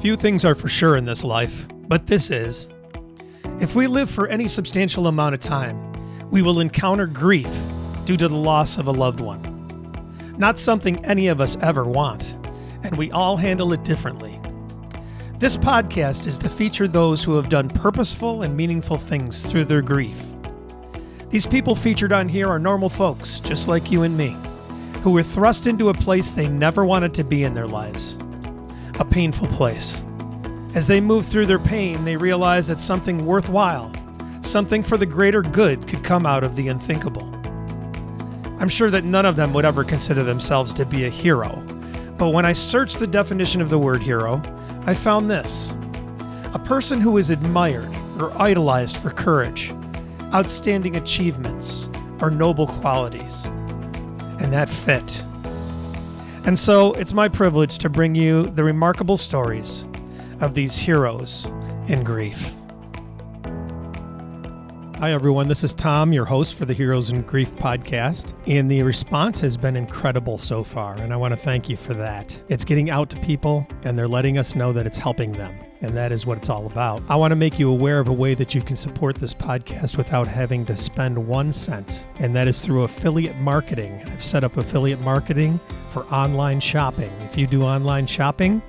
Few things are for sure in this life, but this is. If we live for any substantial amount of time, we will encounter grief due to the loss of a loved one. Not something any of us ever want, and we all handle it differently. This podcast is to feature those who have done purposeful and meaningful things through their grief. These people featured on here are normal folks, just like you and me, who were thrust into a place they never wanted to be in their lives. A painful place. As they moved through their pain, they realized that something worthwhile, something for the greater good, could come out of the unthinkable. I'm sure that none of them would ever consider themselves to be a hero, but when I searched the definition of the word hero, I found this: a person who is admired or idolized for courage, outstanding achievements, or noble qualities. And that fit. And so it's my privilege to bring you the remarkable stories of these heroes in grief. Hi everyone, this is Tom, your host for the Heroes in Grief podcast, and the response has been incredible so far, and I want to thank you for that. It's getting out to people, and they're letting us know that it's helping them, and that is what it's all about. I want to make you aware of a way that you can support this podcast without having to spend 1 cent, and that is through affiliate marketing. I've set up affiliate marketing for online shopping. If you do online shopping,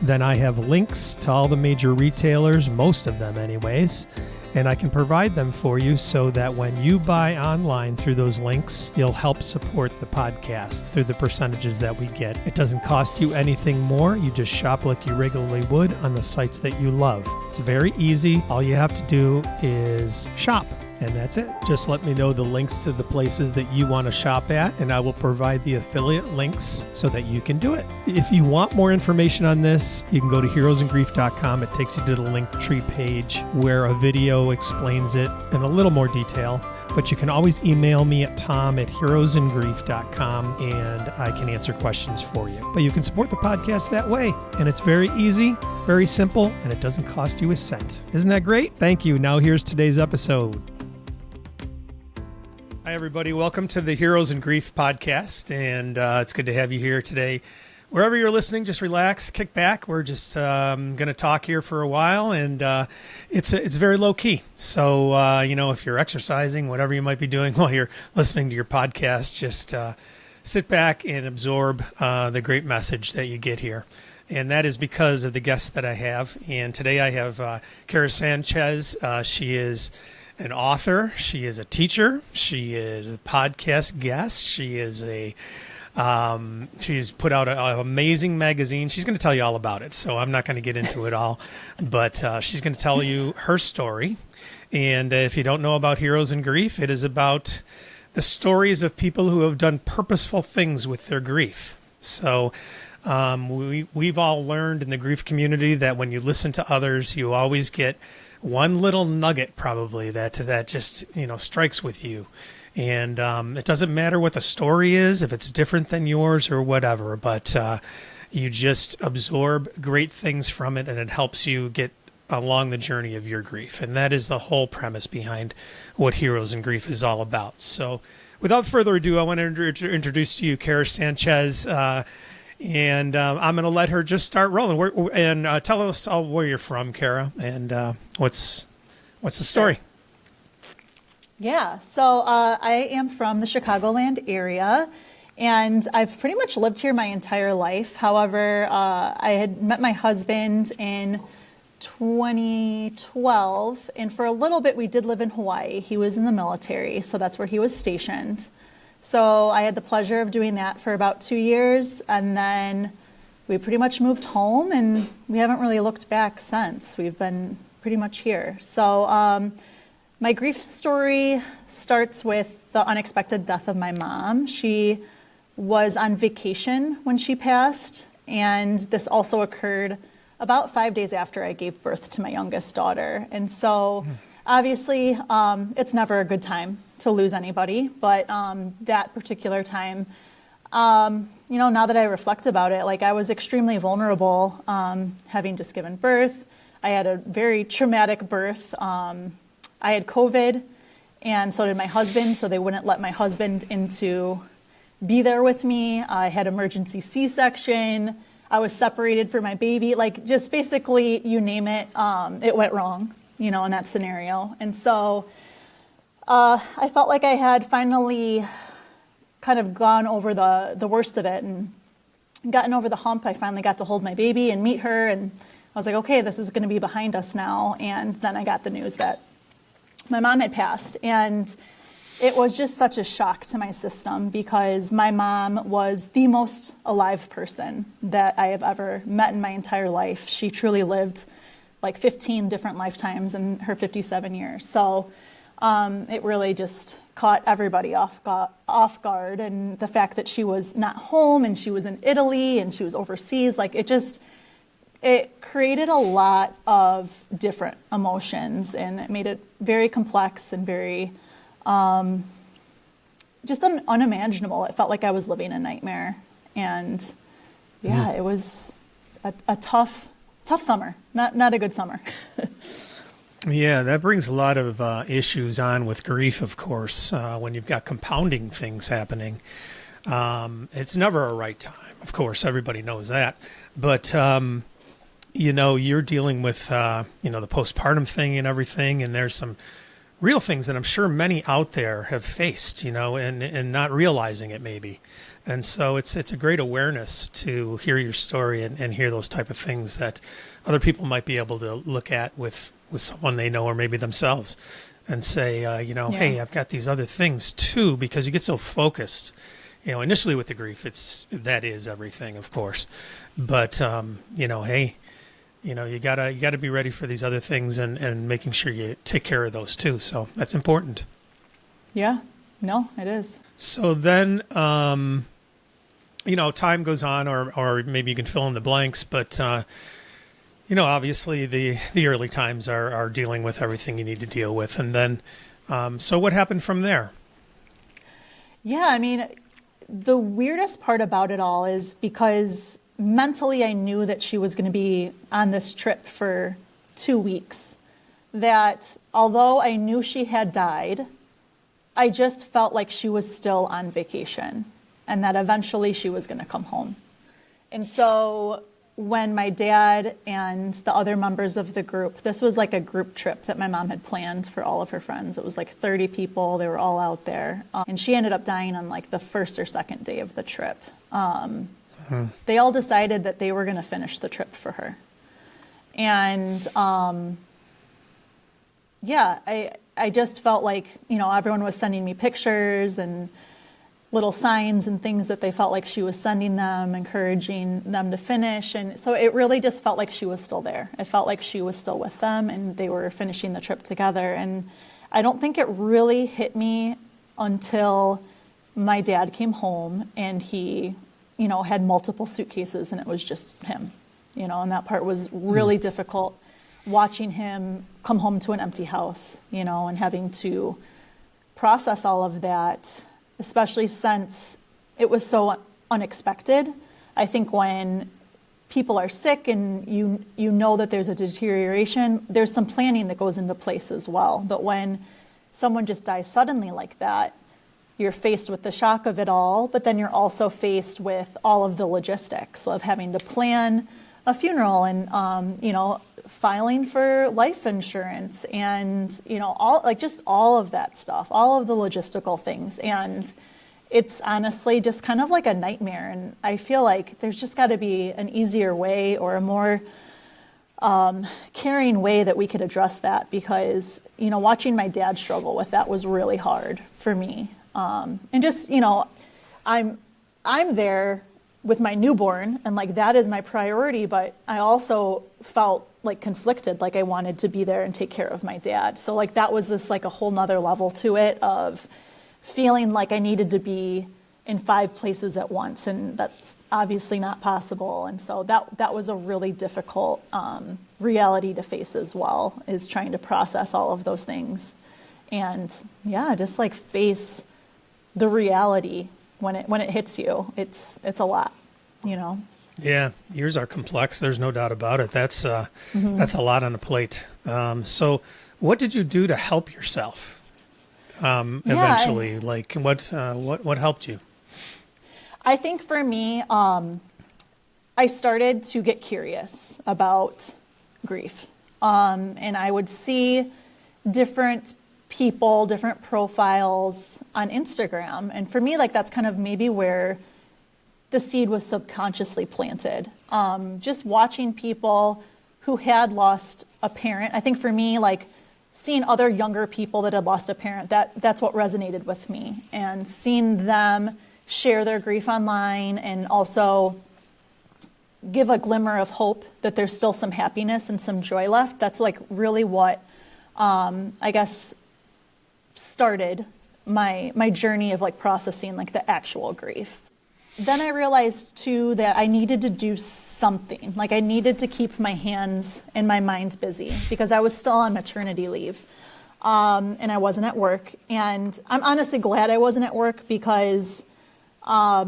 then I have links to all the major retailers, most of them anyways, and I can provide them for you so that when you buy online through those links, you'll help support the podcast through the percentages that we get. It doesn't cost you anything more. You just shop like you regularly would on the sites that you love. It's very easy. All you have to do is shop. And that's it. Just let me know the links to the places that you want to shop at, and I will provide the affiliate links so that you can do it. If you want more information on this, you can go to heroesandgrief.com. It takes you to the Linktree page where a video explains it in a little more detail. But you can always email me at tom@heroesandgrief.com, and I can answer questions for you. But you can support the podcast that way, and it's very easy, very simple, and it doesn't cost you a cent. Isn't that great? Thank you. Now here's today's episode. Hi, everybody. Welcome to the Heroes in Grief podcast, and it's good to have you here today. Wherever you're listening, just relax, kick back. We're just going to talk here for a while, and it's very low key. So, if you're exercising, whatever you might be doing while you're listening to your podcast, just sit back and absorb the great message that you get here. And that is because of the guests that I have. And today I have Kera Sanchez. She is an author. She is a teacher. She is a podcast guest. She is she's put out an amazing magazine. She's going to tell you all about it, so I'm not going to get into it all. But she's going to tell you her story. And if you don't know about Heroes in Grief, it is about the stories of people who have done purposeful things with their grief. So we've all learned in the grief community that when you listen to others, you always get one little nugget probably that just, strikes with you. And it doesn't matter what the story is, if it's different than yours or whatever, but you just absorb great things from it, and it helps you get along the journey of your grief. And that is the whole premise behind what Heroes in Grief is all about. So without further ado, I want to introduce to you Kera Sanchez, and I'm going to let her just start rolling. And tell us all where you're from, Kera, and what's the story? Sure. Yeah, so I am from the Chicagoland area, and I've pretty much lived here my entire life. However, I had met my husband in 2012, and for a little bit we did live in Hawaii. He was in the military, so that's where he was stationed. So I had the pleasure of doing that for about 2 years, and then we pretty much moved home, and we haven't really looked back since. We've been pretty much here. So my grief story starts with the unexpected death of my mom. She was on vacation when she passed, and this also occurred about 5 days after I gave birth to my youngest daughter. And so obviously it's never a good time to lose anybody, but that particular time, now that I reflect about it, I was extremely vulnerable having just given birth. I had a very traumatic birth. I had COVID, and so did my husband, so they wouldn't let my husband in to be there with me. I had emergency C-section. I was separated from my baby, like just basically you name it, it went wrong, in that scenario. And so I felt like I had finally kind of gone over the worst of it and gotten over the hump. I finally got to hold my baby and meet her, and I was like, okay, this is going to be behind us now. And then I got the news that my mom had passed, and it was just such a shock to my system because my mom was the most alive person that I have ever met in my entire life. She truly lived like 15 different lifetimes in her 57 years. So it really just caught everybody off guard. And the fact that she was not home and she was in Italy and she was overseas, like it created a lot of different emotions, and it made it very complex and very just unimaginable. It felt like I was living a nightmare. And yeah, it was a tough summer, not a good summer. Yeah, that brings a lot of issues on with grief, of course, when you've got compounding things happening. It's never a right time, of course, everybody knows that. But, you're dealing with, the postpartum thing and everything, and there's some real things that I'm sure many out there have faced, and not realizing it maybe. And so it's a great awareness to hear your story and hear those type of things that other people might be able to look at with someone they know or maybe themselves and say, hey, I've got these other things too, because you get so focused. Initially with the grief, that is everything, of course. But, hey, you gotta be ready for these other things and making sure you take care of those too. So that's important. Yeah, no, it is. So then, time goes on, or maybe you can fill in the blanks, but, obviously the early times are dealing with everything you need to deal with. And then, so what happened from there? Yeah, I mean, the weirdest part about it all is because mentally I knew that she was going to be on this trip for 2 weeks, that although I knew she had died, I just felt like she was still on vacation and that eventually she was going to come home. And so when my dad and the other members of the group, this was like a group trip that my mom had planned for all of her friends. It was like 30 people. They were all out there. And she ended up dying on like the first or second day of the trip. They all decided that they were going to finish the trip for her. And I just felt like, everyone was sending me pictures and little signs and things that they felt like she was sending them, encouraging them to finish. And so it really just felt like she was still there. It felt like she was still with them and they were finishing the trip together. And I don't think it really hit me until my dad came home and he, had multiple suitcases and it was just him, and that part was really difficult, watching him come home to an empty house, and having to process all of that, especially since it was so unexpected. I think when people are sick and you know that there's a deterioration, there's some planning that goes into place as well. But when someone just dies suddenly like that, you're faced with the shock of it all, but then you're also faced with all of the logistics of having to plan a funeral and, filing for life insurance and, all of that stuff, all of the logistical things. And it's honestly just kind of like a nightmare. And I feel like there's just got to be an easier way or a more caring way that we could address that, because, watching my dad struggle with that was really hard for me. And just, I'm there with my newborn and like that is my priority, but I also felt like conflicted, like I wanted to be there and take care of my dad. So like that was this like a whole nother level to it of feeling like I needed to be in 5 places at once, and that's obviously not possible. And so that was a really difficult reality to face as well, is trying to process all of those things. And yeah, just like face the reality when it hits you. It's a lot, Yeah, yours are complex. There's no doubt about it. That's a lot on the plate. So what did you do to help yourself eventually? What helped you? I think for me, I started to get curious about grief. And I would see different people, different profiles on Instagram. And for me, like, that's kind of maybe where the seed was subconsciously planted. Just watching people who had lost a parent. I think for me, like, seeing other younger people that had lost a parent, that's what resonated with me. And seeing them share their grief online and also give a glimmer of hope that there's still some happiness and some joy left. That's like really what, I guess, started my journey of like processing like the actual grief. Then I realized too that I needed to do something. Like I needed to keep my hands and my mind busy because I was still on maternity leave. And I wasn't at work. And I'm honestly glad I wasn't at work because, as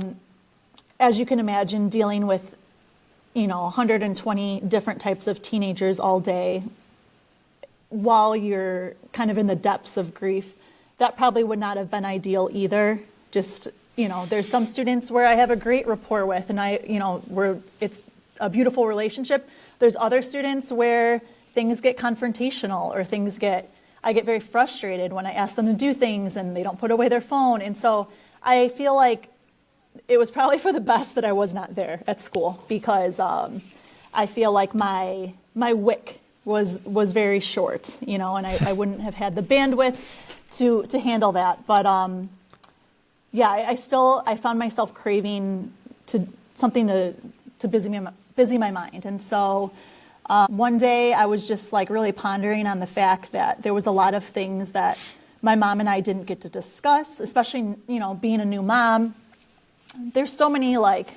you can imagine, dealing with 120 different types of teenagers all day while you're kind of in the depths of grief, that probably would not have been ideal either. Just, there's some students where I have a great rapport with and where it's a beautiful relationship. There's other students where things get confrontational or I get very frustrated when I ask them to do things and they don't put away their phone. And so I feel like it was probably for the best that I was not there at school because I feel like my wick was very short, and I wouldn't have had the bandwidth to handle that. But I found myself craving something to busy my mind. And so one day I was just like really pondering on the fact that there was a lot of things that my mom and I didn't get to discuss, especially, being a new mom. There's so many like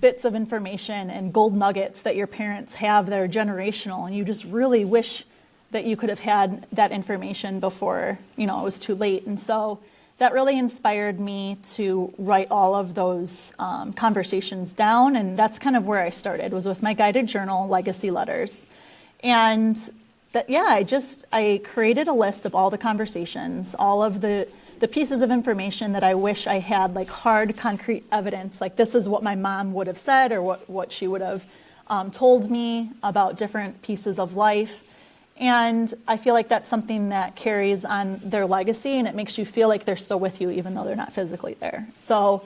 bits of information and gold nuggets that your parents have that are generational, and you just really wish that you could have had that information before, it was too late. And so that really inspired me to write all of those conversations down. And that's kind of where I started, was with my guided journal, Legacy Letters. And I created a list of all the conversations, all of the pieces of information that I wish I had, like hard, concrete evidence, like this is what my mom would have said or what she would have told me about different pieces of life. And I feel like that's something that carries on their legacy, and it makes you feel like they're still with you even though they're not physically there. So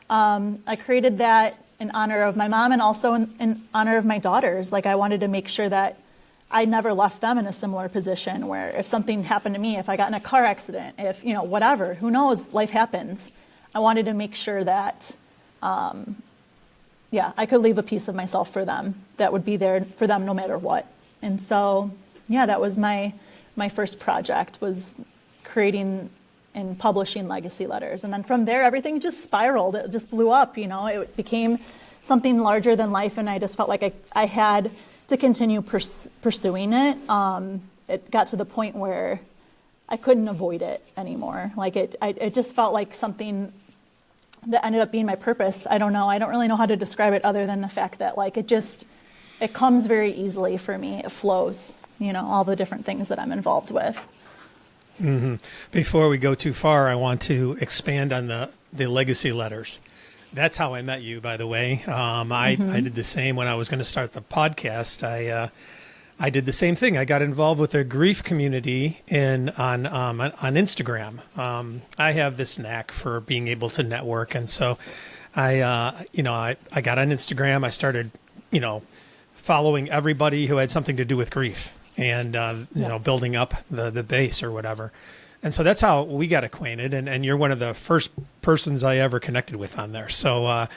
I created that in honor of my mom and also in honor of my daughters. Like I wanted to make sure that I never left them in a similar position where if something happened to me, if I got in a car accident, if, whatever, who knows, life happens. I wanted to make sure that, I could leave a piece of myself for them that would be there for them no matter what. And so, that was my first project, was creating and publishing Legacy Letters. And then from there, everything just spiraled. It just blew up, it became something larger than life. And I just felt like I had to continue pursuing it. It got to the point where I couldn't avoid it anymore. Like it just felt like something that ended up being my purpose. I don't know. I don't really know how to describe it other than the fact that like it comes very easily for me. It flows, all the different things that I'm involved with. Mm-hmm. Before we go too far, I want to expand on the Legacy Letters. That's how I met you, by the way. I did the same when I was going to start the podcast. I did the same thing. I got involved with a grief community on Instagram. I have this knack for being able to network, and so I got on Instagram. I started, following everybody who had something to do with grief, and building up the base or whatever. And so that's how we got acquainted, and you're one of the first persons I ever connected with on there. So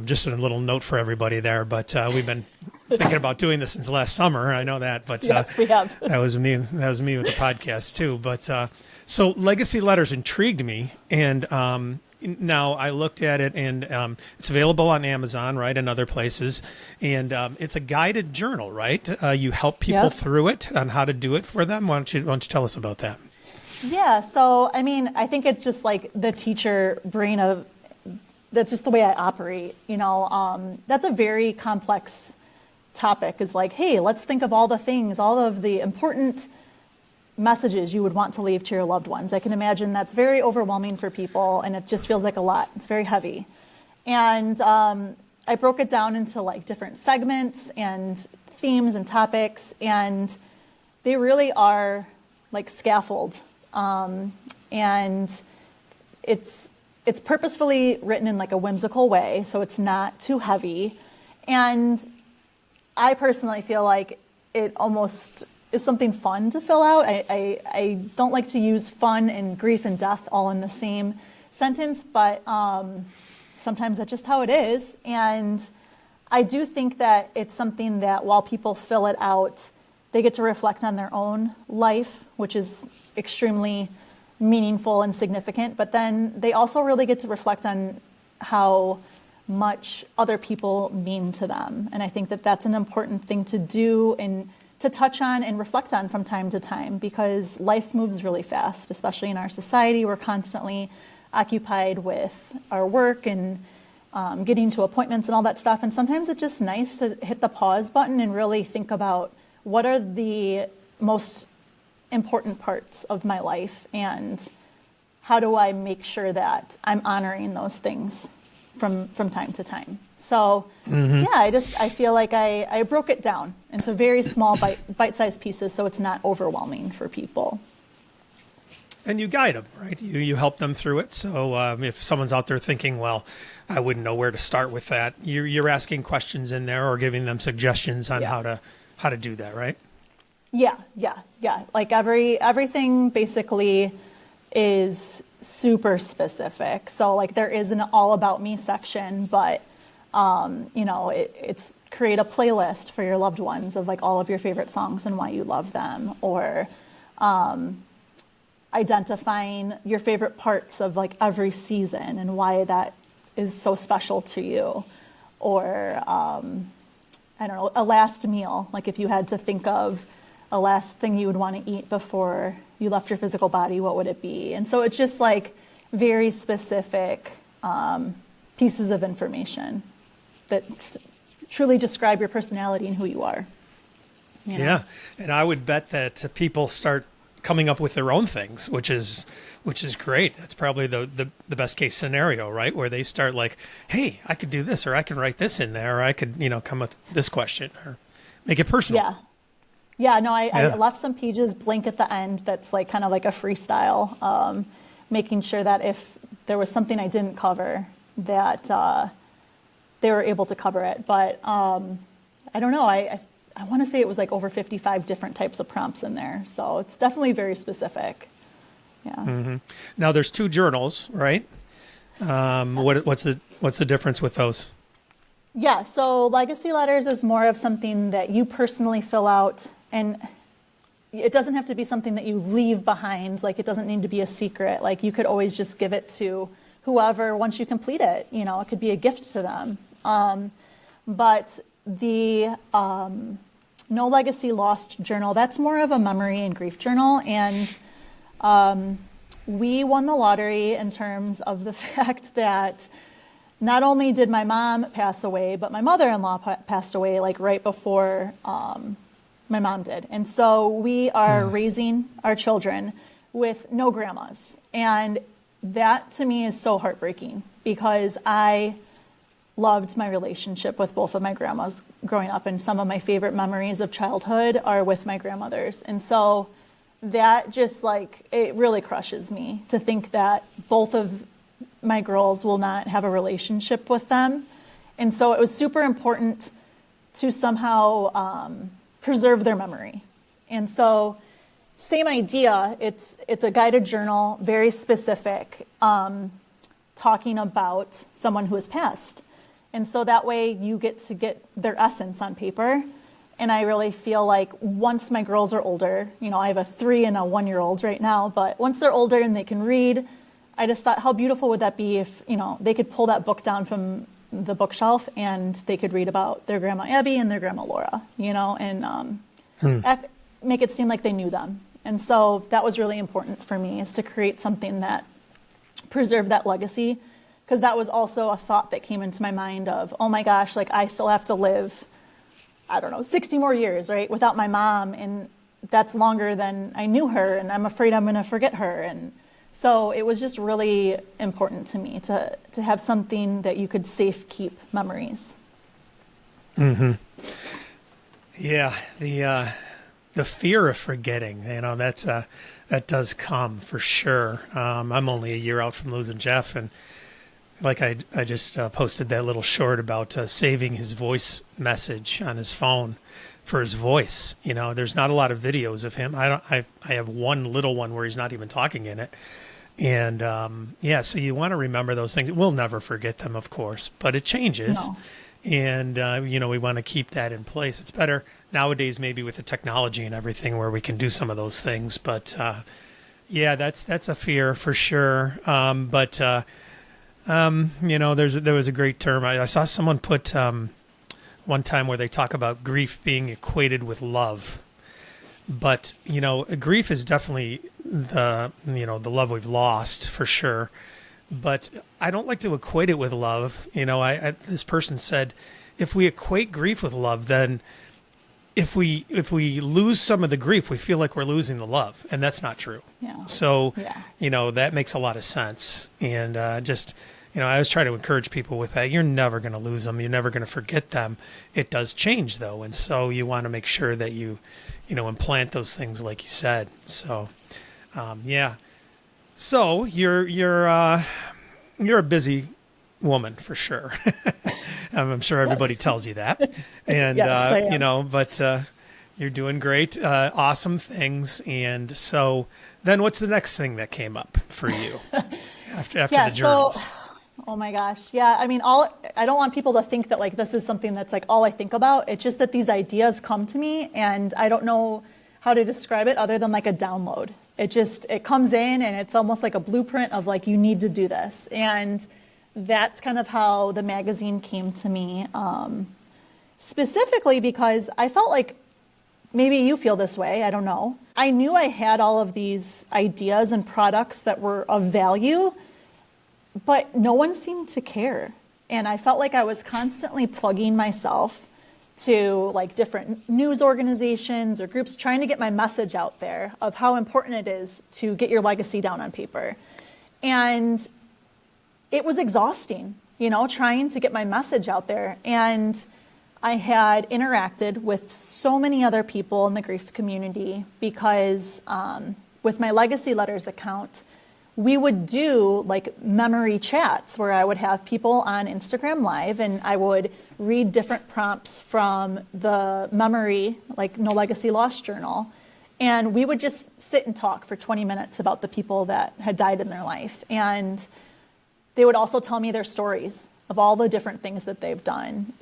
just a little note for everybody there. But we've been thinking about doing this since last summer. I know that. But yes, we have. That was me with the podcast too. But so Legacy Letters intrigued me, and now I looked at it, and it's available on Amazon, right, and other places. And it's a guided journal, right? You help people through it on how to do it for them. Why don't you tell us about that? Yeah, so I think it's just like the teacher brain that's just the way I operate. That's a very complex topic, is like, hey, let's think of all the things, all of the important messages you would want to leave to your loved ones. I can imagine that's very overwhelming for people, and it just feels like a lot. It's very heavy. And I broke it down into like different segments and themes and topics, and they really are like scaffold. And it's purposefully written in like a whimsical way, so it's not too heavy. And I personally feel like it almost is something fun to fill out. I don't like to use fun and grief and death all in the same sentence, but sometimes that's just how it is. And I do think that it's something that while people fill it out, they get to reflect on their own life, which is extremely meaningful and significant. But then they also really get to reflect on how much other people mean to them. And I think that that's an important thing to do and to touch on and reflect on from time to time, because life moves really fast, especially in our society. We're constantly occupied with our work and getting to appointments and all that stuff. And sometimes it's just nice to hit the pause button and really think about what are the most important parts of my life and how do I make sure that I'm honoring those things from time to time. So yeah, I feel like I broke it down into very small bite-sized pieces so it's not overwhelming for people. And you guide them, right? You help them through it. So if someone's out there thinking, well, I wouldn't know where to start with that, you're asking questions in there or giving them suggestions on how to do that, right? Yeah. Like everything basically is super specific. So like there is an all about me section, but it's create a playlist for your loved ones of like all of your favorite songs and why you love them, or identifying your favorite parts of like every season and why that is so special to you, or I don't know, a last meal. Like if you had to think of a last thing you would want to eat before you left your physical body, what would it be? And so it's just like very specific pieces of information that truly describe your personality and who you are. You know? Yeah, and I would bet that people start coming up with their own things, which is great. That's probably the best case scenario, right? Where they start like, hey, I could do this, or I can write this in there, or I could, come with this question, or make it personal. Yeah, no, I left some pages blank at the end that's like kind of like a freestyle, making sure that if there was something I didn't cover, that they were able to cover it. But I don't know, I want to say it was like over 55 different types of prompts in there. So it's definitely very specific. Yeah. Mm-hmm. Now there's 2 journals, right? Yes. What's the difference with those? Yeah, so legacy letters is more of something that you personally fill out, and it doesn't have to be something that you leave behind. Like it doesn't need to be a secret. Like you could always just give it to whoever once you complete it. It could be a gift to them. But the No Legacy Lost journal, that's more of a memory and grief journal. And we won the lottery in terms of the fact that not only did my mom pass away, but my mother-in-law passed away like right before my mom did. And so we are raising our children with no grandmas. And that to me is so heartbreaking, because I loved my relationship with both of my grandmas growing up, and some of my favorite memories of childhood are with my grandmothers. And so that just like, it really crushes me to think that both of my girls will not have a relationship with them. And so it was super important to somehow preserve their memory. And so same idea, it's a guided journal, very specific, talking about someone who has passed. And so that way you get to get their essence on paper. And I really feel like once my girls are older, I have a 3 and a 1-year-old right now, but once they're older and they can read, I just thought, how beautiful would that be if, they could pull that book down from the bookshelf and they could read about their grandma Abby and their grandma Laura, and make it seem like they knew them. And so that was really important for me, is to create something that preserved that legacy, because that was also a thought that came into my mind of, oh my gosh, like I still have to live, 60 more years, right, without my mom, and that's longer than I knew her, and I'm afraid I'm going to forget her. And So it was just really important to me to have something that you could safe keep memories. Mm-hmm. Yeah, the fear of forgetting, that does come for sure. I'm only a year out from losing Jeff, and like I just posted that little short about saving his voice message on his phone for his voice. There's not a lot of videos of him. I have one little one where he's not even talking in it. And so you want to remember those things. We'll never forget them, of course, but it changes. No. And, we want to keep that in place. It's better nowadays, maybe with the technology and everything, where we can do some of those things. But, that's a fear for sure. There was a great term. I saw someone put one time where they talk about grief being equated with love. But, grief is definitely the love we've lost for sure. But I don't like to equate it with love. This person said, if we equate grief with love, then if we lose some of the grief, we feel like we're losing the love. And that's not true. Yeah. So, that makes a lot of sense. And I always try to encourage people with that. You're never going to lose them. You're never going to forget them. It does change, though. And so you want to make sure that you implant those things like you said. So, So you're a busy woman for sure. I'm sure everybody tells you that. And, yes, I am. But you're doing great, awesome things. And so then what's the next thing that came up for you after the journals? Oh my gosh. Yeah. I mean, I don't want people to think that like this is something that's like all I think about. It's just that these ideas come to me and I don't know how to describe it other than like a download. It comes in and it's almost like a blueprint of like, you need to do this. And that's kind of how the magazine came to me, specifically because I felt like maybe you feel this way. I don't know. I knew I had all of these ideas and products that were of value, but no one seemed to care. And I felt like I was constantly plugging myself to like different news organizations or groups, trying to get my message out there of how important it is to get your legacy down on paper. And it was exhausting, trying to get my message out there. And I had interacted with so many other people in the grief community because with my Legacy Letters account, we would do like memory chats where I would have people on Instagram Live and I would read different prompts from the memory, like No Legacy Lost journal. And we would just sit and talk for 20 minutes about the people that had died in their life. And they would also tell me their stories of all the different things that they've done,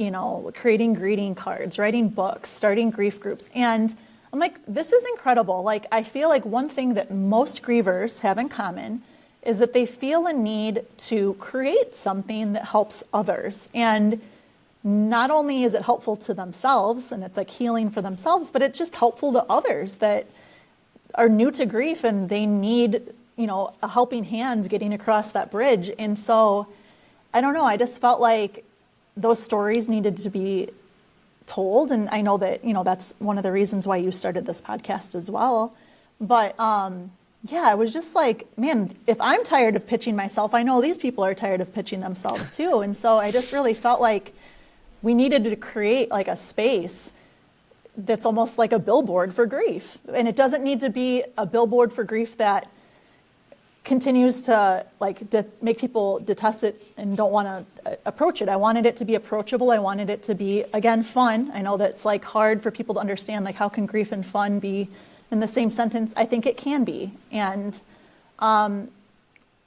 creating greeting cards, writing books, starting grief groups. And I'm like, this is incredible. Like, I feel like one thing that most grievers have in common is that they feel a need to create something that helps others. And not only is it helpful to themselves, and it's like healing for themselves, but it's just helpful to others that are new to grief and they need, a helping hand getting across that bridge. And so, I don't know, I just felt like those stories needed to be told. And I know that, that's one of the reasons why you started this podcast as well. But I was just like, man, if I'm tired of pitching myself, I know these people are tired of pitching themselves too. And so I just really felt like we needed to create like a space that's almost like a billboard for grief. And it doesn't need to be a billboard for grief that continues to make people detest it and don't want to approach it. I wanted it to be approachable. I wanted it to be, again, fun. I know that's like hard for people to understand, like how can grief and fun be in the same sentence? I think it can be. And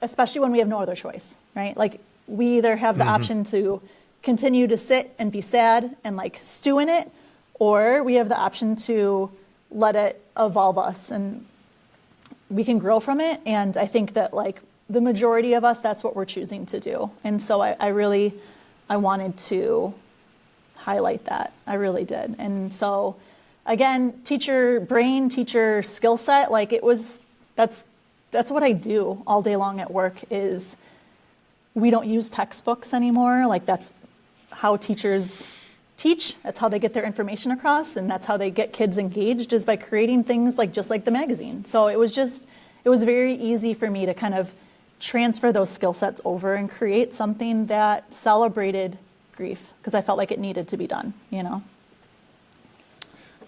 especially when we have no other choice, right? Like we either have the option to continue to sit and be sad and like stew in it, or we have the option to let it evolve us and we can grow from it. And I think that like the majority of us, that's what we're choosing to do. And so I wanted to highlight that. I really did. And so again, teacher brain, teacher skill set, like that's what I do all day long at work is we don't use textbooks anymore. Like that's how teachers teach. That's how they get their information across. And that's how they get kids engaged is by creating things like just like the magazine. So it it was very easy for me to kind of transfer those skill sets over and create something that celebrated grief, because I felt like it needed to be done, you know.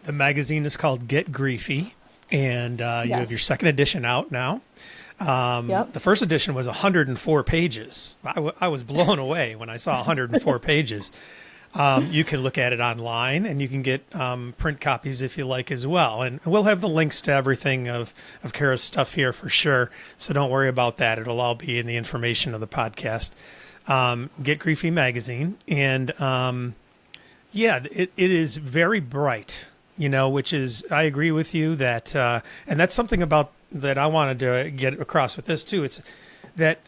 The magazine is called Get Griefy, and you have your second edition out now. The first edition was 104 pages. I was blown away when I saw 104 pages. You can look at it online, and you can get print copies if you like as well. And we'll have the links to everything of Kera's stuff here for sure, so don't worry about that. It'll all be in the information of the podcast. Get Griefy Magazine. And it is very bright, you know, which is, I agree with you that, and that's something about that I wanted to get across with this too. It's that,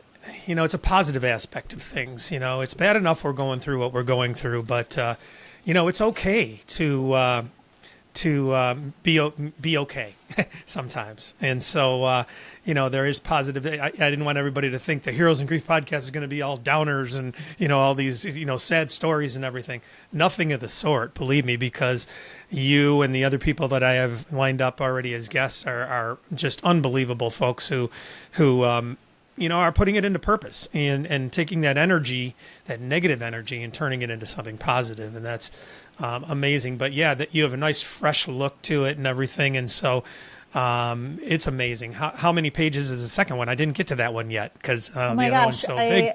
you know, it's a positive aspect of things. You know, it's bad enough we're going through what we're going through, but, you know, it's okay to be okay sometimes. And so, you know, there is positive. I didn't want everybody to think the Heroes in Grief podcast is going to be all downers and, you know, all these, you know, sad stories and everything. Nothing of the sort, believe me, because you and the other people that I have lined up already as guests are just unbelievable folks who you know, are putting it into purpose and taking that energy, that negative energy, and turning it into something positive. And that's amazing. But yeah, that you have a nice fresh look to it and everything. And so it's amazing. How many pages is the second one? I didn't get to that one yet because the other one's so big.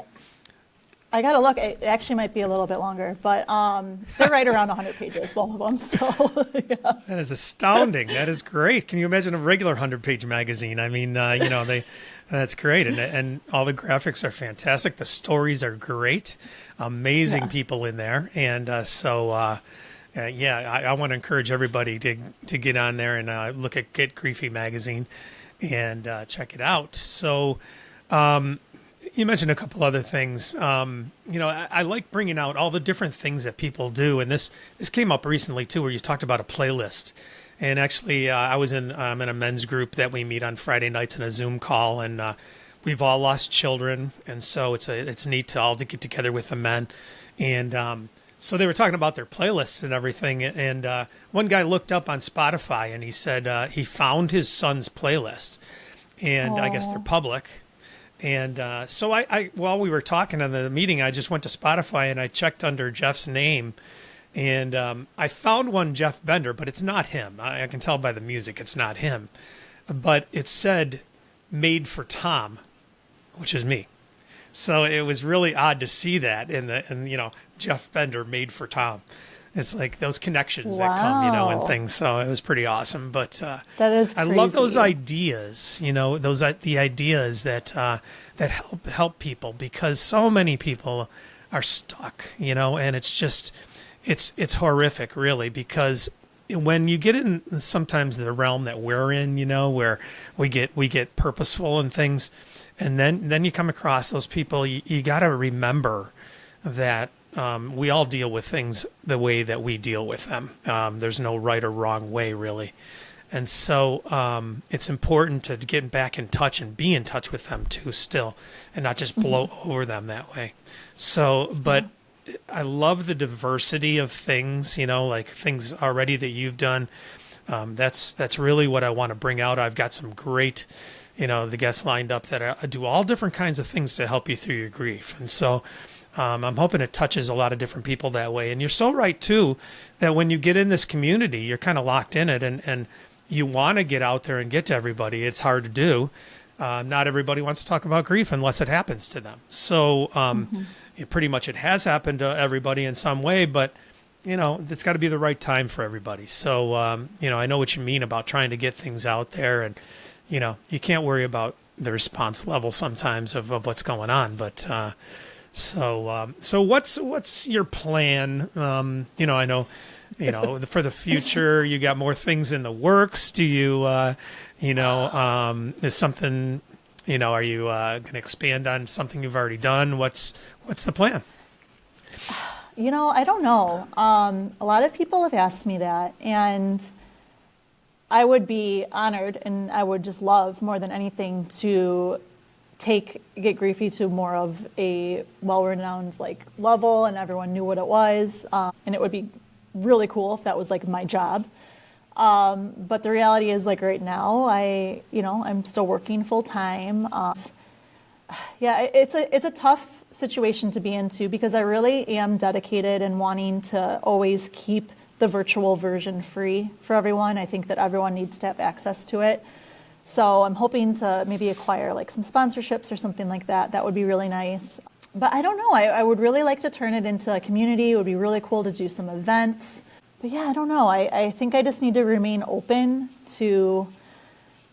I got to look. It actually might be a little bit longer, but they're right around 100 pages, both of them. So, yeah. That is astounding. That is great. Can you imagine a regular 100-page magazine? I mean, you know, that's great. And all the graphics are fantastic. The stories are great. Amazing people in there. And I want to encourage everybody to get on there and look at Get Griefy Magazine and check it out. So, you mentioned a couple other things. You know, I like bringing out all the different things that people do. And this came up recently, too, where you talked about a playlist. And actually, I'm in a men's group that we meet on Friday nights in a Zoom call. And we've all lost children. And so it's neat to get together with the men. And so they were talking about their playlists and everything. And one guy looked up on Spotify, and he said he found his son's playlist. And I guess they're public. And so I while we were talking in the meeting, I just went to Spotify and I checked under Jeff's name, and I found one Jeff Bender, but it's not him. I can tell by the music it's not him. But it said "Made for Tom," which is me. So it was really odd to see that and you know, Jeff Bender, Made for Tom. It's like those connections that come, you know, and things. So it was pretty awesome. But that is crazy. I love those ideas, you know, the ideas that help people, because so many people are stuck, you know, and it's just it's horrific, really, because when you get in sometimes the realm that we're in, you know, where we get purposeful and things, and then you come across those people, you got to remember that we all deal with things the way that we deal with them. There's no right or wrong way, really. And so it's important to get back in touch and be in touch with them too still, and not just blow over them that way. So, but I love the diversity of things, you know, like things already that you've done. That's really what I want to bring out. I've got some great, you know, the guests lined up that do all different kinds of things to help you through your grief. And so I'm hoping it touches a lot of different people that way. And you're so right, too, that when you get in this community, you're kind of locked in it, and you want to get out there and get to everybody. It's hard to do. Not everybody wants to talk about grief unless it happens to them. So it has happened to everybody in some way, but, you know, it's got to be the right time for everybody. So, you know, I know what you mean about trying to get things out there, and, you know, you can't worry about the response level sometimes of what's going on, but so what's your plan? You know, I know, you know, for the future, you got more things in the works. Do you, you know, is something, you know, are you going to expand on something you've already done? What's the plan? You know, I don't know. A lot of people have asked me that, and I would be honored, and I would just love more than anything to get Griefy to more of a well-renowned like level, and everyone knew what it was, and it would be really cool if that was like my job. But the reality is, like, right now, I'm still working full time. Yeah, it's a tough situation to be into because I really am dedicated and wanting to always keep the virtual version free for everyone. I think that everyone needs to have access to it. So I'm hoping to maybe acquire like some sponsorships or something like that. That would be really nice. But I don't know. I would really like to turn it into a community. It would be really cool to do some events. But yeah, I don't know. I think I just need to remain open to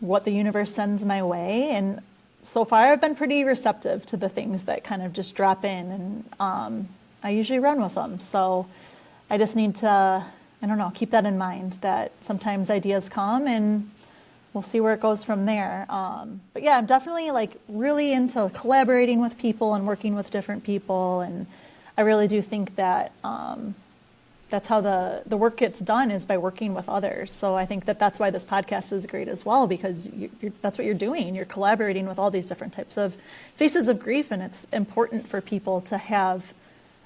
what the universe sends my way. And so far, I've been pretty receptive to the things that kind of just drop in. And I usually run with them. So I just need to, I don't know, keep that in mind that sometimes ideas come and we'll see where it goes from there. But yeah, I'm definitely like really into collaborating with people and working with different people. And I really do think that that's how the work gets done, is by working with others. So I think that that's why this podcast is great as well, because that's what you're doing. You're collaborating with all these different types of faces of grief. And it's important for people to have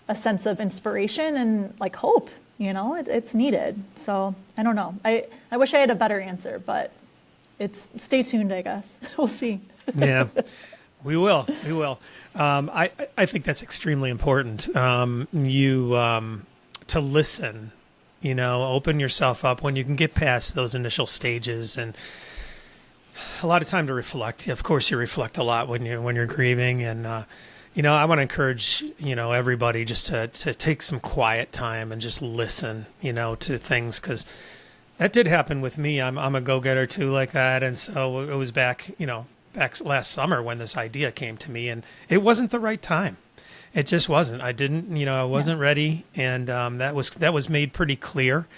a sense of inspiration and like hope, it's needed. So I don't know. I wish I had a better answer, but stay tuned, I guess. We'll see. Yeah, we will. I think that's extremely important. To listen, open yourself up when you can get past those initial stages, and a lot of time to reflect. Of course, you reflect a lot when you're grieving, and I want to encourage everybody just to take some quiet time and just listen, to things, because that did happen with me. I'm a go-getter too, like that, and so it was back last summer when this idea came to me, and it wasn't the right time. It just wasn't. I didn't, I wasn't ready, and that was made pretty clear.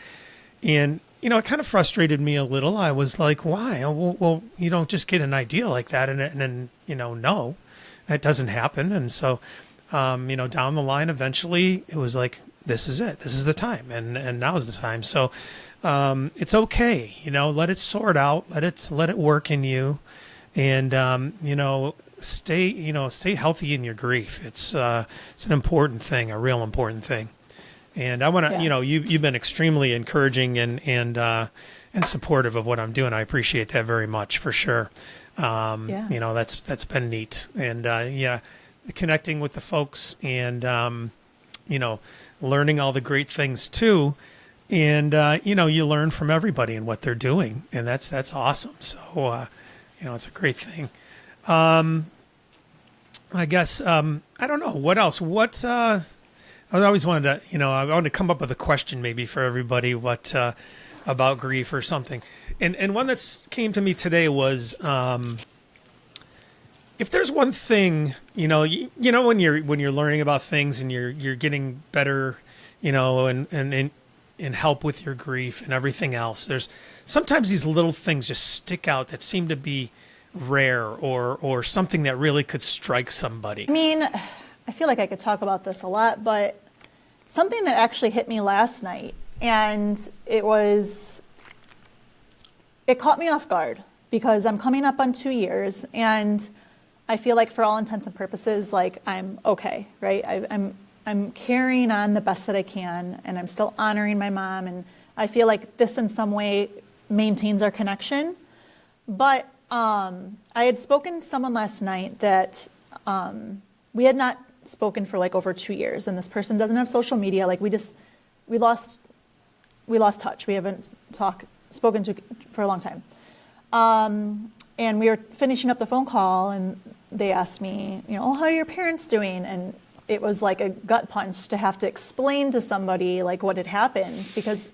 And it kind of frustrated me a little. I was like, "Why? Well, you don't just get an idea like that, and then no, that doesn't happen." And so, down the line, eventually, it was like, "This is it. This is the time, and now is the time." So, it's okay. Let it sort out. Let it work in you, and stay healthy in your grief. It's an important thing, a real important thing. And I want to, you've been extremely encouraging and supportive of what I'm doing. I appreciate that very much, for sure. That's been neat. And connecting with the folks and learning all the great things too. And you learn from everybody and what they're doing, and that's awesome. So it's a great thing. I guess, I don't know what else. I always wanted to, I wanted to come up with a question maybe for everybody, about grief or something. And one that came to me today was, if there's one thing, when you're learning about things and you're getting better, and help with your grief and everything else, there's sometimes these little things just stick out that seem to be rare or something that really could strike somebody. I mean, I feel like I could talk about this a lot, but something that actually hit me last night, and it caught me off guard because I'm coming up on 2 years, and I feel like for all intents and purposes, like I'm okay, right? I'm carrying on the best that I can, and I'm still honoring my mom, and I feel like this in some way maintains our connection. But I had spoken to someone last night that we had not spoken for like over 2 years, and this person doesn't have social media. Like we lost touch. We haven't spoken to for a long time. And we were finishing up the phone call, and they asked me, how are your parents doing? And it was like a gut punch to have to explain to somebody like what had happened, because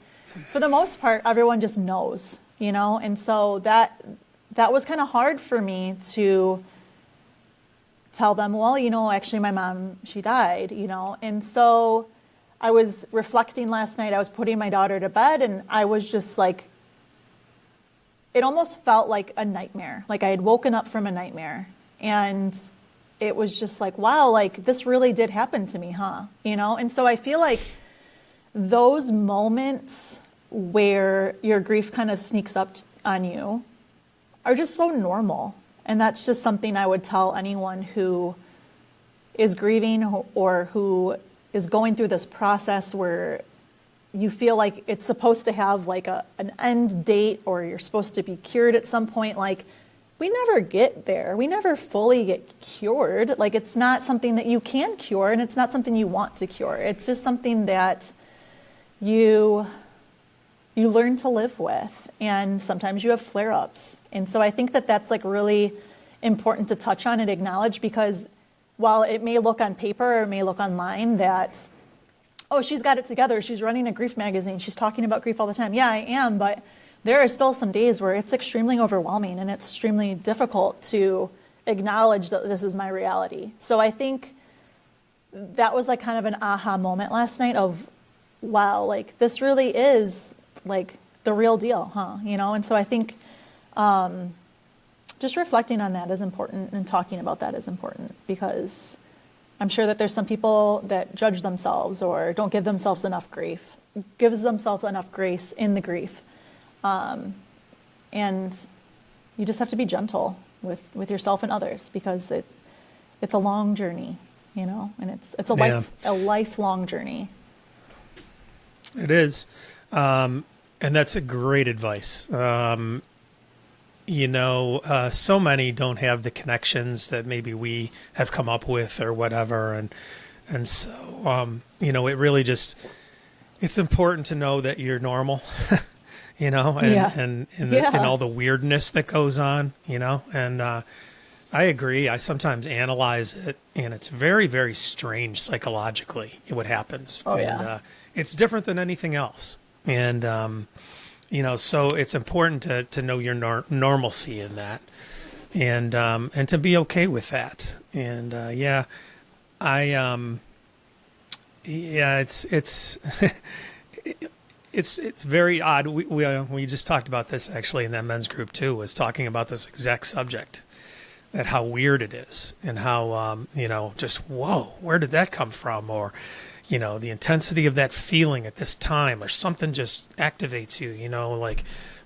for the most part, everyone just knows, and so that was kind of hard for me to tell them, well, actually my mom, she died, and so I was reflecting last night. I was putting my daughter to bed, and I was just like, it almost felt like a nightmare. Like I had woken up from a nightmare, and it was just like, wow, like this really did happen to me, huh? And so I feel like those moments where your grief kind of sneaks up on you are just so normal. And that's just something I would tell anyone who is grieving or who is going through this process where you feel like it's supposed to have like an end date, or you're supposed to be cured at some point. Like, we never get there. We never fully get cured. Like, it's not something that you can cure, and it's not something you want to cure. It's just something that you learn to live with. And sometimes you have flare-ups. And so I think that that's like really important to touch on and acknowledge, because while it may look on paper or it may look online that, oh, she's got it together, she's running a grief magazine, she's talking about grief all the time. Yeah, I am, but there are still some days where it's extremely overwhelming and it's extremely difficult to acknowledge that this is my reality. So I think that was like kind of an aha moment last night of, wow, like this really is like the real deal, huh? You know, and so I think just reflecting on that is important, and talking about that is important, because I'm sure that there's some people that judge themselves or don't give themselves enough grief, gives themselves enough grace in the grief. And you just have to be gentle with yourself and others, because it's a long journey, you know, and it's a lifelong journey. It is. And that's a great advice. So many don't have the connections that maybe we have come up with or whatever. And so, it really just, it's important to know that you're normal, and all the weirdness that goes on, and I agree. I sometimes analyze it, and it's very, very strange psychologically what happens. Oh, and it's different than anything else. And, so it's important to know your normalcy in that, and to be okay with that. And, it's very odd. We just talked about this actually in that men's group too, was talking about this exact subject, that how weird it is, and how, just, whoa, where did that come from? Or, the intensity of that feeling at this time, or something just activates you, like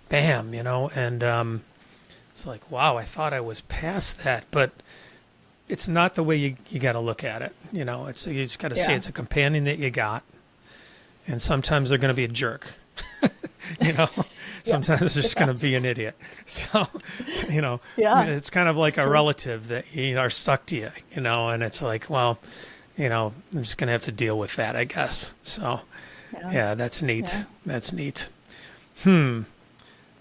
bam, and it's like, wow, I thought I was past that, but it's not the way you got to look at it. You just got to say it's a companion that you got. And sometimes they're going to be a jerk, sometimes they're just going to be an idiot. So, it's kind of like a relative that are stuck to you, and it's like, well, I'm just going to have to deal with that, I guess. So, that's neat. Yeah. That's neat.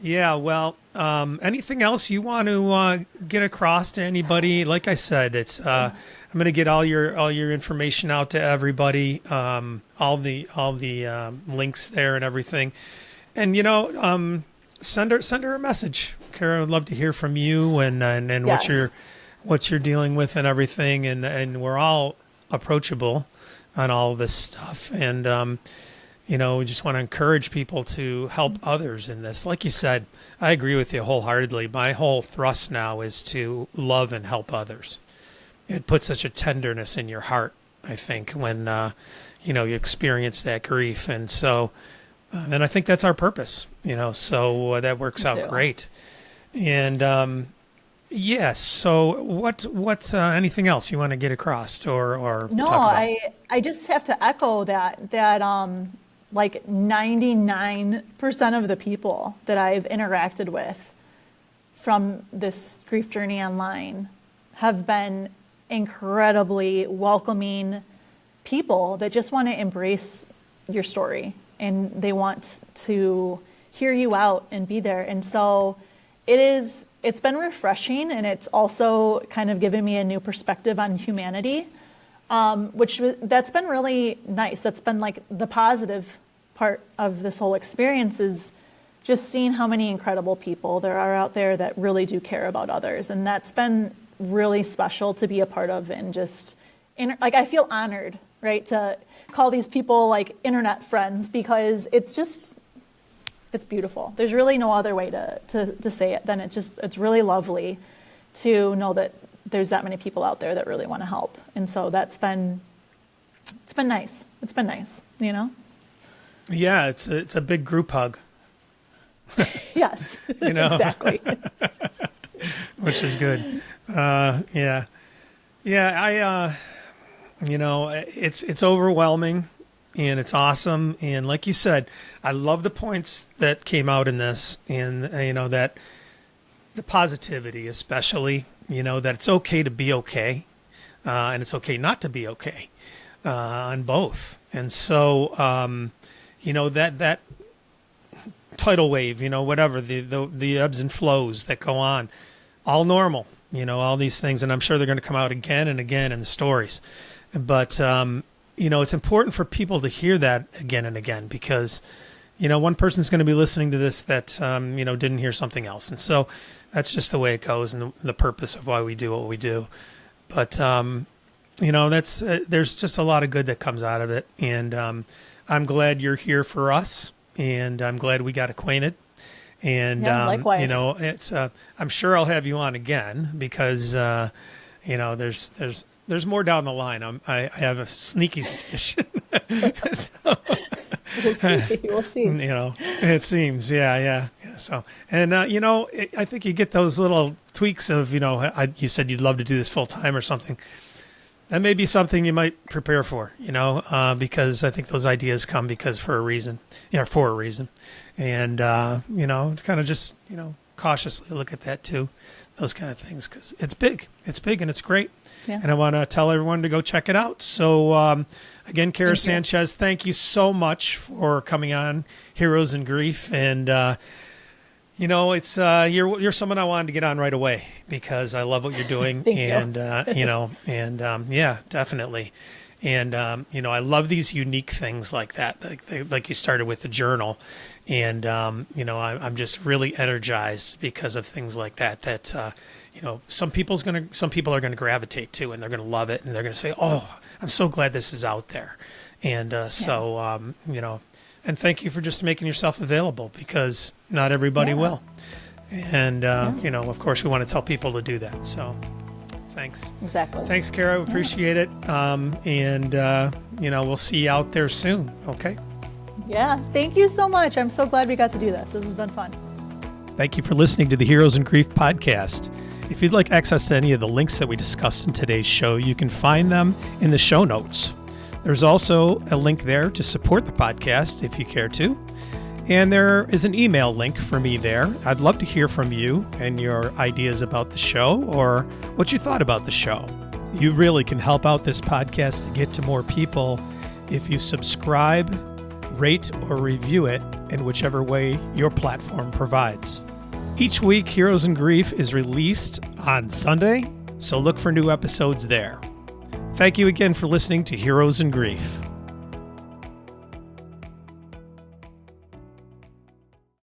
Yeah, well, anything else you want to get across to anybody? Like I said, it's I'm going to get all your information out to everybody, all the links there and everything, and send her a message. Kara, would love to hear from you and yes. what you're dealing with and everything, and we're all approachable on all this stuff, and we just want to encourage people to help others in this. Like you said, I agree with you wholeheartedly. My whole thrust now is to love and help others. It puts such a tenderness in your heart, I think, when you experience that grief, and so and I think that's our purpose. So that works out great. And yes. So what anything else you want to get across or no? Talk about? I just have to echo that like 99% of the people that I've interacted with from this grief journey online have been incredibly welcoming people that just want to embrace your story, and they want to hear you out and be there. And so it's been refreshing, and it's also kind of given me a new perspective on humanity, that's been really nice. That's been like the positive part of this whole experience, is just seeing how many incredible people there are out there that really do care about others. And that's been really special to be a part of, and just I feel honored, right, to call these people like internet friends, because it's beautiful. There's really no other way to say it than it's really lovely to know that there's that many people out there that really want to help. And so it's been nice. It's been nice, Yeah, it's a big group hug. Yes, exactly. Which is good. Yeah. I, it's overwhelming. and it's awesome. And like you said, I love the points that came out in this, and that the positivity, especially, that it's okay to be okay, and it's okay not to be okay, on both. And so, that tidal wave, whatever the ebbs and flows that go on, all normal, all these things, and I'm sure they're going to come out again and again in the stories. But it's important for people to hear that again and again, because one person's going to be listening to this that didn't hear something else, and so that's just the way it goes, and the purpose of why we do what we do. But that's there's just a lot of good that comes out of it, and I'm glad you're here for us, and I'm glad we got acquainted. And likewise. It's I'm sure I'll have you on again, because there's more down the line. I have a sneaky suspicion. So, we'll see. It seems, yeah. So, and I think you get those little tweaks of, you said you'd love to do this full time or something. That may be something you might prepare for, because I think those ideas come for a reason, and kind of just cautiously look at that too, those kind of things, because it's big and it's great. Yeah. And I want to tell everyone to go check it out. So, again, Kera Sanchez, thank you so much for coming on Heroes in Grief. And, it's you're someone I wanted to get on right away, because I love what you're doing. And, yeah, definitely. And, I love these unique things like that, like you started with the journal. And, I'm just really energized because of things like that, some people are going to gravitate to, and they're going to love it, and they're going to say, "Oh, I'm so glad this is out there." And and thank you for just making yourself available, because not everybody will. And of course, we want to tell people to do that. So, thanks. Exactly. Thanks, Kera. We appreciate it. And we'll see you out there soon. Okay. Yeah. Thank you so much. I'm so glad we got to do this. This has been fun. Thank you for listening to the Heroes in Grief podcast. If you'd like access to any of the links that we discussed in today's show, you can find them in the show notes. There's also a link there to support the podcast if you care to. And there is an email link for me there. I'd love to hear from you and your ideas about the show, or what you thought about the show. You really can help out this podcast to get to more people if you subscribe, rate, or review it in whichever way your platform provides. Each week, Heroes in Grief is released on Sunday, so look for new episodes there. Thank you again for listening to Heroes in Grief.